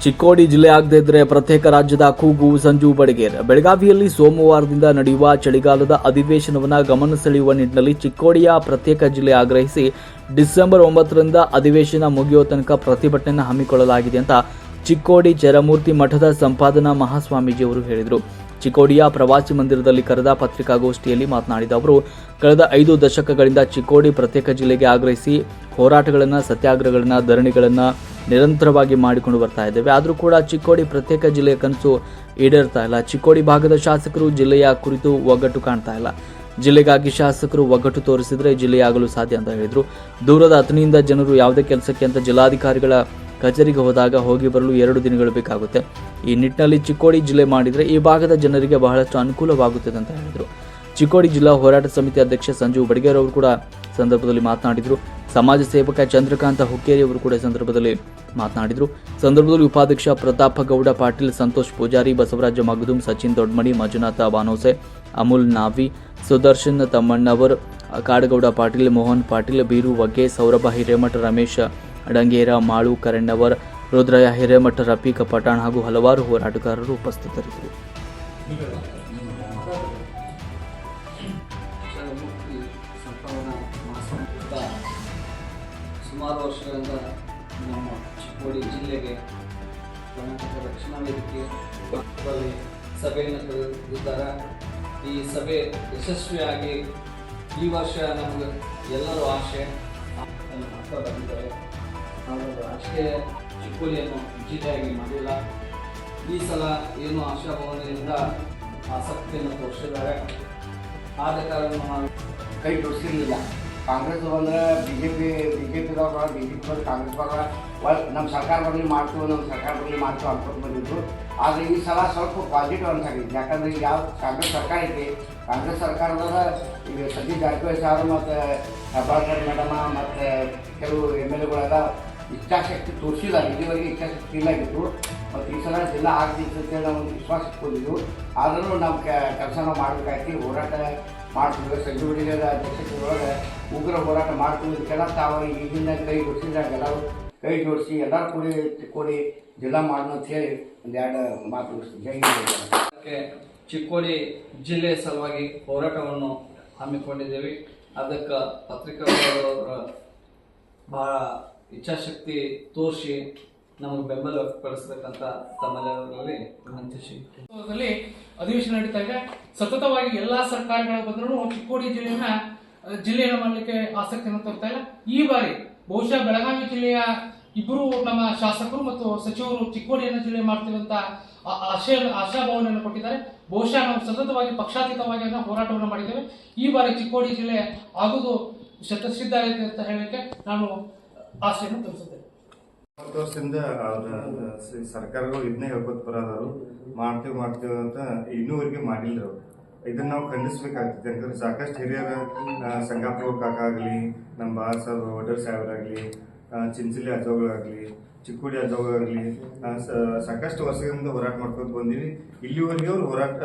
ಚಿಕ್ಕೋಡಿ ಜಿಲ್ಲೆ ಆಗದೇ ಇದ್ರೆ ಪ್ರತ್ಯೇಕ ರಾಜ್ಯದ ಕೂಗು ಸಂಜು ಬಡಿಗೇರ್. ಬೆಳಗಾವಿಯಲ್ಲಿ ಸೋಮವಾರದಿಂದ ನಡೆಯುವ ಚಳಿಗಾಲದ ಅಧಿವೇಶನವನ್ನು ಗಮನ ಸೆಳೆಯುವ ನಿಟ್ಟಿನಲ್ಲಿ ಚಿಕ್ಕೋಡಿಯ ಪ್ರತ್ಯೇಕ ಜಿಲ್ಲೆ ಆಗ್ರಹಿಸಿ ಡಿಸೆಂಬರ್ 9ರಿಂದ ಅಧಿವೇಶನ ಮುಗಿಯುವ ತನಕ ಪ್ರತಿಭಟನೆಯನ್ನು ಹಮ್ಮಿಕೊಳ್ಳಲಾಗಿದೆ ಅಂತ ಚಿಕ್ಕೋಡಿ ಚರಮೂರ್ತಿ ಮಠದ ಸಂಪಾದನಾ ಮಹಾಸ್ವಾಮೀಜಿಯವರು ಹೇಳಿದರು. ಚಿಕ್ಕೋಡಿಯ ಪ್ರವಾಸಿ ಮಂದಿರದಲ್ಲಿ ಕರೆದ ಪತ್ರಿಕಾಗೋಷ್ಠಿಯಲ್ಲಿ ಮಾತನಾಡಿದ ಅವರು, ಕಳೆದ 5 ದಶಕಗಳಿಂದ ಚಿಕ್ಕೋಡಿ ಪ್ರತ್ಯೇಕ ಜಿಲ್ಲೆಗೆ ಆಗ್ರಹಿಸಿ ಹೋರಾಟಗಳನ್ನು, ಸತ್ಯಾಗ್ರಹಗಳನ್ನು, ಧರಣಿಗಳನ್ನು ನಿರಂತರವಾಗಿ ಮಾಡಿಕೊಂಡು ಬರ್ತಾ ಇದ್ದೇವೆ. ಆದರೂ ಕೂಡ ಚಿಕ್ಕೋಡಿ ಪ್ರತ್ಯೇಕ ಜಿಲ್ಲೆಯ ಕನಸು ಈಡೇರ್ತಾ ಇಲ್ಲ. ಚಿಕ್ಕೋಡಿ ಭಾಗದ ಶಾಸಕರು ಜಿಲ್ಲೆಯ ಕುರಿತು ಒಗ್ಗಟ್ಟು ಕಾಣ್ತಾ ಇಲ್ಲ. ಜಿಲ್ಲೆಗಾಗಿ ಶಾಸಕರು ಒಗ್ಗಟ್ಟು ತೋರಿಸಿದ್ರೆ ಜಿಲ್ಲೆಯಾಗಲು ಸಾಧ್ಯ ಅಂತ ಹೇಳಿದರು. ದೂರದ ಅಥಣಿಯಿಂದ ಜನರು ಯಾವುದೇ ಕೆಲಸಕ್ಕೆ ಅಂತ ಜಿಲ್ಲಾಧಿಕಾರಿಗಳ ಕಚೇರಿಗೆ ಹೋದಾಗ ಹೋಗಿ ಬರಲು 2 ದಿನಗಳು ಬೇಕಾಗುತ್ತೆ. ಈ ನಿಟ್ಟಿನಲ್ಲಿ ಚಿಕ್ಕೋಡಿ ಜಿಲ್ಲೆ ಮಾಡಿದರೆ ಈ ಭಾಗದ ಜನರಿಗೆ ಬಹಳಷ್ಟು ಅನುಕೂಲವಾಗುತ್ತದೆ ಅಂತ ಹೇಳಿದರು. ಚಿಕ್ಕೋಡಿ ಜಿಲ್ಲಾ ಹೋರಾಟ ಸಮಿತಿ ಅಧ್ಯಕ್ಷ ಸಂಜು ಬಡಿಗೇರ್ ಅವರು ಕೂಡ ಸಂದರ್ಭದಲ್ಲಿ ಮಾತನಾಡಿದರು. ಸಮಾಜ ಸೇವಕ ಚಂದ್ರಕಾಂತ ಹುಕ್ಕೇರಿ ಅವರು ಕೂಡ ಸಂದರ್ಭದಲ್ಲಿ ಮಾತನಾಡಿದರು. ಸಂದರ್ಭದಲ್ಲಿ ಉಪಾಧ್ಯಕ್ಷ ಪ್ರತಾಪ ಗೌಡ ಪಾಟೀಲ್, ಸಂತೋಷ್ ಪೂಜಾರಿ, ಬಸವರಾಜ ಮಗದುಂ, ಸಚಿನ್ ದೊಡ್ಮಣಿ, ಮಂಜುನಾಥ ಬಾನೋಸೆ, ಅಮೂಲ್ ನಾವಿ, ಸುದರ್ಶನ್ ತಮ್ಮಣ್ಣವರ್, ಕಾಡಗೌಡ ಪಾಟೀಲ್, ಮೋಹನ್ ಪಾಟೀಲ್, ಬೀರು ವಗ್ಗೆ, ಸೌರಭ ಹಿರೇಮಠ, ರಮೇಶ್ ಅಡಂಗೇರ, ಮಾಳು ಕರೆಣ್ಣವರ್, ರುದ್ರಯ್ಯ ಹಿರೇಮಠ, ರಫೀಕ್ ಪಠಾಣ್ ಹಾಗೂ ಹಲವಾರು ಹೋರಾಟಗಾರರು ಉಪಸ್ಥಿತರಿದ್ದರು. ಸುಮಾರು ವರ್ಷಗಳಿಂದ ನಮ್ಮ ಚಿಕ್ಕೋಡಿ ಜಿಲ್ಲೆಗೆ ಕರ್ನಾಟಕ ರಕ್ಷಣಾ ವೇದಿಕೆ ಸಭೆಯನ್ನು ಕರೆದಿದ್ದಾರೆ. ಈ ಸಭೆ ಯಶಸ್ವಿಯಾಗಿ ಈ ವರ್ಷ ನಮಗೆ ಎಲ್ಲರೂ ಆಶೆ ಮಾಡ್ತಾ ಬಂದಿದ್ದಾರೆ. ನಾವು ರಾಜಕೀಯ ಚಿಕ್ಕೋಡಿಯನ್ನು ಜಿಲ್ಲೆಯಾಗಿ ಮಾಡಿಲ್ಲ. ಈ ಸಲ ಏನು ಆಶಾಭಾವನೆಯಿಂದ ಆಸಕ್ತಿಯನ್ನು ತೋರಿಸಿದ್ದಾರೆ. ಆದ ಕಾರಣ ನಾವು ಕೈ ತೋರಿಸಿರಲಿಲ್ಲ. ಕಾಂಗ್ರೆಸ್ ಬಂದರೆ ಬಿಜೆಪಿದಾಗ ಬಂದು ಕಾಂಗ್ರೆಸ್ದಾಗ ನಮ್ಮ ಸರ್ಕಾರ ಬರಲಿ ಮಾಡ್ತೀವಿ ಅನ್ಕೊಂಡು ಬಂದಿದ್ದು. ಆದರೆ ಈ ಸಲ ಸ್ವಲ್ಪ ಪಾಸಿಟಿವ್ ಅನ್ಸಾಗಿದೆ. ಯಾಕಂದರೆ ಈಗ ಯಾವ ಕಾಂಗ್ರೆಸ್ ಸರ್ಕಾರ ಐತಿ, ಕಾಂಗ್ರೆಸ್ ಸರ್ಕಾರದಾಗ ಈಗ ಸತೀಶ್ ಜಾರಕಿಹೊಳಿ ಸಾರು ಮತ್ತು ಹೆಬ್ಬಾಳ್ಕರ್ ಮೇಡಮ ಮತ್ತು ಕೆಲವು MLAಗಳೆಲ್ಲ ಇಚ್ಛಾಶಕ್ತಿ ತೋರಿಸಿಲ್ಲ. ಇಲ್ಲಿವರೆಗೆ ಇಚ್ಛಾಶಕ್ತಿ ಇಲ್ಲಾಗಿತ್ತು. ಮತ್ತು ಈ ಸಲ ಜಿಲ್ಲಾ ಆಗ್ತಿತ್ತು ನಾವು ವಿಶ್ವಾಸ ಇಟ್ಕೊಂಡಿದ್ದು. ಆದರೂ ನಾವು ಕೆಲಸ ನಾವು ಮಾಡಬೇಕಾಯ್ತು, ಹೋರಾಟ ಮಾಡ್ತೀವಿ. ಸಂಜು ಬಡಿಗೇರ ಅಧ್ಯಕ್ಷತೆಯೊಳಗೆ ಉಗ್ರ ಹೋರಾಟ ಮಾಡ್ತೀವಿ. ಇದಕ್ಕೆಲ್ಲ ತಾವು ಈಗಿನ ಕೈ ಜೋಡಿಸಿದಾಗ ಎಲ್ಲರೂ ಕೈ ಜೋಡಿಸಿ ಎಲ್ಲರೂ ಕೂಡಿ ಜಿಲ್ಲಾ ಮಾಡೋಣ ಅಂತ ಹೇಳಿ ಒಂದೆರಡು ಮಾತು ಜೈ ಹಿಂದ್. ಚಿಕ್ಕೋಡಿ ಜಿಲ್ಲೆಯ ಸಲುವಾಗಿ ಹೋರಾಟವನ್ನು ಹಮ್ಮಿಕೊಂಡಿದ್ದೇವೆ. ಅದಕ್ಕೆ ಪತ್ರಿಕಾಗೋಷ್ಠಿಯವರ ಬಹಳ ಇಚ್ಛಾಶಕ್ತಿ ತೋರಿಸಿ ನಮಗೆ ಬೆಂಬಲ ವ್ಯಕ್ತಪಡಿಸಬೇಕಂತ ತಮ್ಮೆಲ್ಲರಲ್ಲಿ ವಿನಂತಿಸಿ ಅಧಿವೇಶನ ನಡೀತಾಗ ಸತತವಾಗಿ ಎಲ್ಲಾ ಸರ್ಕಾರಗಳು ಬಂದರೂ ಚಿಕ್ಕೋಡಿ ಜಿಲ್ಲೆಯನ್ನು ಮಾಡಲಿಕ್ಕೆ ಆಸಕ್ತಿಯನ್ನು ತೋರ್ತಾ ಇಲ್ಲ. ಈ ಬಾರಿ ಬಹುಶಃ ಬೆಳಗಾವಿ ಜಿಲ್ಲೆಯ ಇಬ್ಬರು ನಮ್ಮ ಶಾಸಕರು ಮತ್ತು ಸಚಿವರು ಚಿಕ್ಕೋಡಿಯನ್ನು ಜಿಲ್ಲೆ ಮಾಡ್ತೀವಿ ಅಂತ ಆಶಾಭಾವನೆಯನ್ನು ಕೊಟ್ಟಿದ್ದಾರೆ. ಬಹುಶಃ ನಾವು ಸತತವಾಗಿ ಪಕ್ಷಾತೀತವಾಗಿ ಹೋರಾಟವನ್ನು ಮಾಡಿದ್ದೇವೆ. ಈ ಬಾರಿ ಚಿಕ್ಕೋಡಿ ಜಿಲ್ಲೆ ಆಗುವುದು ಶತಸಿದ್ಧ ಆಗಿದೆ ಅಂತ ಹೇಳಲಿಕ್ಕೆ ನಾನು ಆಸೆಯನ್ನು ತೋರಿಸುತ್ತೇನೆ. 10 ವರ್ಷದಿಂದ ಸರ್ಕಾರಗಳು ಇದನ್ನೇ ಹೇಳ್ಕೊತ ಬರೋರು ಮಾಡ್ತೀವಿ ಅಂತ ಇನ್ನೂವರೆಗೆ ಮಾಡಿಲ್ಲ. ಅವರು ಇದನ್ನ ನಾವು ಖಂಡಿಸ್ಬೇಕಾಗ್ತದೆ. ಯಾಕಂದ್ರೆ ಸಾಕಷ್ಟು ಹಿರಿಯರ ಸಂಗಾಪುರ ಕಾಕ ಆಗಲಿ, ನಮ್ಮ ಬಾಳ ಸಾಹೇಬ್ ವಡರ್ ಸಾಹೇಬರಾಗಲಿ, ಚಿಂಚಲಿ ಅಜ್ಜಗಳಾಗಲಿ, ಚಿಕ್ಕೋಡಿ ಅಜ್ಜಗಳಾಗಲಿ ಸಾಕಷ್ಟು ವರ್ಷಗಳಿಂದ ಹೋರಾಟ ಮಾಡ್ಕೊತ ಬಂದೀವಿ. ಇಲ್ಲಿವರೆಗೆ ಅವ್ರು ಹೋರಾಟ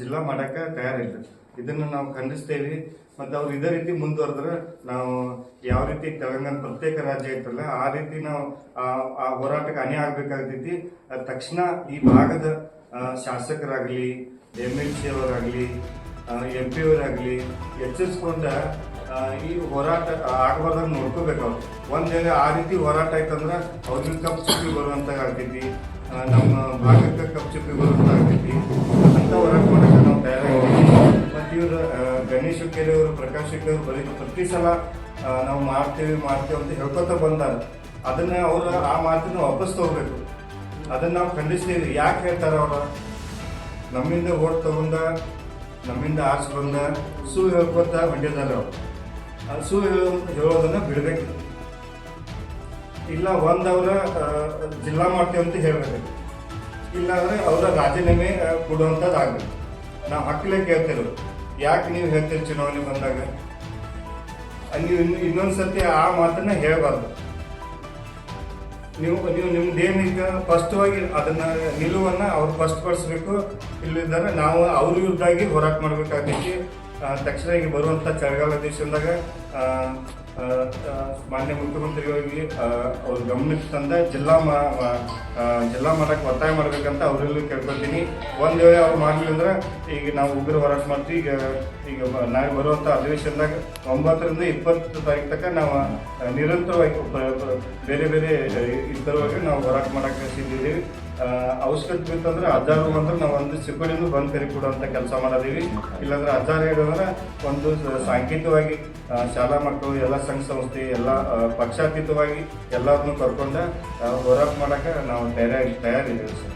ಜಿಲ್ಲಾ ಮಾಡಕ್ಕೆ ತಯಾರಿಲ್ಲ. ಇದನ್ನು ನಾವು ಖಂಡಿಸ್ತೇವೆ. ಮತ್ತು ಅವ್ರು ಇದೇ ರೀತಿ ಮುಂದುವರೆದ್ರೆ ನಾವು ಯಾವ ರೀತಿ ತೆಲಂಗಾಣ ಪ್ರತ್ಯೇಕ ರಾಜ್ಯ ಇತ್ತಲ್ಲ ಆ ರೀತಿ ನಾವು ಆ ಹೋರಾಟಕ್ಕೆ ಅನ್ಯಾಯ ಆಗಬೇಕಾಗ್ತೈತಿ. ತಕ್ಷಣ ಈ ಭಾಗದ ಶಾಸಕರಾಗಲಿ, MLC ಅವರಾಗಲಿ, MP ಅವರಾಗಲಿ ಎಚ್ಚರಿಸ್ಕೊಂಡ ಈ ಹೋರಾಟ ಆಗಬಾರ್ದಂಗೆ ನೋಡ್ಕೋಬೇಕು. ಅವ್ರು ಒಂದು ವೇಳೆ ಆ ರೀತಿ ಹೋರಾಟ ಆಯ್ತಂದ್ರೆ ಅವ್ರಿಗೆ ಕಪ್ ಚುಪ್ಪಿ ಬರುವಂತ ಆಗ್ತೈತಿ, ನಮ್ಮ ಭಾಗಕ್ಕೆ ಕಪ್ ಚುಪ್ಪಿ ಬರುವಂತ ಆಗ್ತೈತಿ. ಅಂತ ಹೋರಾಟ ಮಾಡೋಕೆ ನಾವು ತಯಾರಾಗಿದ್ದೀವಿ. ಮತ್ತು ಇವರು ಗಣೇಶ್ ಹುಕ್ಕೇರಿ ಅವರು, ಪ್ರಕಾಶ್ ಹುಕ್ಕೇರಿ ಅವರು ಬರೀ ಪ್ರತಿ ಸಲ ನಾವು ಮಾಡ್ತೇವೆ ಅಂತ ಹೇಳ್ಕೊತ ಬಂದಾರ. ಅದನ್ನ ಅವರು ಆ ಮಾತನ್ನ ವಾಪಸ್ ತಗೋಬೇಕು. ಅದನ್ನ ನಾವು ಖಂಡಿಸ್ತೇವೆ. ಯಾಕೆ ಹೇಳ್ತಾರ ಅವರು? ನಮ್ಮಿಂದ ಓಟ್ ತಗೊಂಡ, ನಮ್ಮಿಂದ ಆರ್ಸ್ ಬಂದ ಹೇಳ್ಕೊತ ಹೊಂದಿದ್ದಾರೆ. ಅವರು ಹೇಳೋದನ್ನ ಬಿಡಬೇಕು. ಇಲ್ಲ ಒಂದವರ ಜಿಲ್ಲಾ ಮಾಡ್ತೇವೆ ಅಂತ ಹೇಳ್ಬೇಕು. ಇಲ್ಲಾಂದ್ರೆ ಅವರ ರಾಜೀನಾಮೆ ಕೊಡುವಂಥದ್ದು ಆಗ್ಬೇಕು. ನಾವು ಹಕ್ಕಲೇ ಕೇಳ್ತಿರೋದು. ಯಾಕೆ ನೀವು ಹೇಳ್ತೀರಿ ಚುನಾವಣೆ ಬಂದಾಗ? ನೀವು ಇನ್ನೊಂದ್ಸತಿ ಆ ಮಾತನ್ನ ಹೇಳಬಾರ್ದು. ನೀವು ನಿಮ್ದೇನೀಗ ಸ್ಪಷ್ಟವಾಗಿ ಅದನ್ನ ನಿಲುವನ್ನ ಅವ್ರು ಸ್ಪಷ್ಟಪಡಿಸ್ಬೇಕು. ಇಲ್ಲಿದ್ದಾರೆ ನಾವು ಅವ್ರ ವಿರುದ್ಧಾಗಿ ಹೋರಾಟ ಮಾಡ್ಬೇಕಾಗ್ತೈತಿ. ತಕ್ಷಣ ಈಗ ಬರುವಂಥ ಚಳಿಗಾಲ ದಿವಸದಾಗ ಮಾನ್ಯ ಮುಖ್ಯಮಂತ್ರಿಗಳಿಗೆ ಅವ್ರ ಗಮನಕ್ಕೆ ತಂದ ಜಿಲ್ಲಾ ಮಾಡಕ್ಕೆ ಒತ್ತಾಯ ಮಾಡ್ಬೇಕಂತ ಅವರೆಲ್ಲೂ ಕೇಳ್ಕೊತೀನಿ. ಒಂದು ವೇಳೆ ಅವ್ರು ಮಾಡಲಿಲ್ಲ ಅಂದ್ರೆ ಈಗ ನಾವು ಉಗ್ರ ಹೋರಾಟ ಮಾಡ್ತೀವಿ. ಈಗ ನಾಳೆ ಬರುವಂಥ ಅಧಿವೇಶನದಾಗ 9ರಿಂದ 20 ತಾರೀಕು ತನಕ ನಾವು ನಿರಂತರವಾಗಿ ಬೇರೆ ಬೇರೆ ಇತರವಾಗಿ ನಾವು ಹೋರಾಟ ಮಾಡಕ್ಕೆ ಸಿದ್ದಿದ್ದೀವಿ. ಅವಶ್ಯಕತೆ ಬಿತ್ತಂದ್ರೆ ಹಜಾರು ಅಂದ್ರೆ ನಾವು ಒಂದು ಚಿಕ್ಕೋಡಿಂದ ಬಂದು ಕರಿ ಕೊಡುವಂಥ ಕೆಲಸ ಮಾಡೋದೀವಿ. ಇಲ್ಲಾಂದ್ರೆ ಹಜಾರು ಹೇಳಿದ್ರೆ ಒಂದು ಸಾಂಕೇತಿಕವಾಗಿ ಶಾಲಾ ಮಕ್ಕಳು ಎಲ್ಲ ಸಂಘ ಸಂಸ್ಥೆ ಎಲ್ಲ ಪಕ್ಷಾತೀತವಾಗಿ ಎಲ್ಲರನ್ನೂ ಕರ್ಕೊಂಡು ಹೋರಾಟ ಮಾಡೋಕ್ಕೆ ನಾವು ತಯಾರಿದ್ದೀವಿ ಸರ್.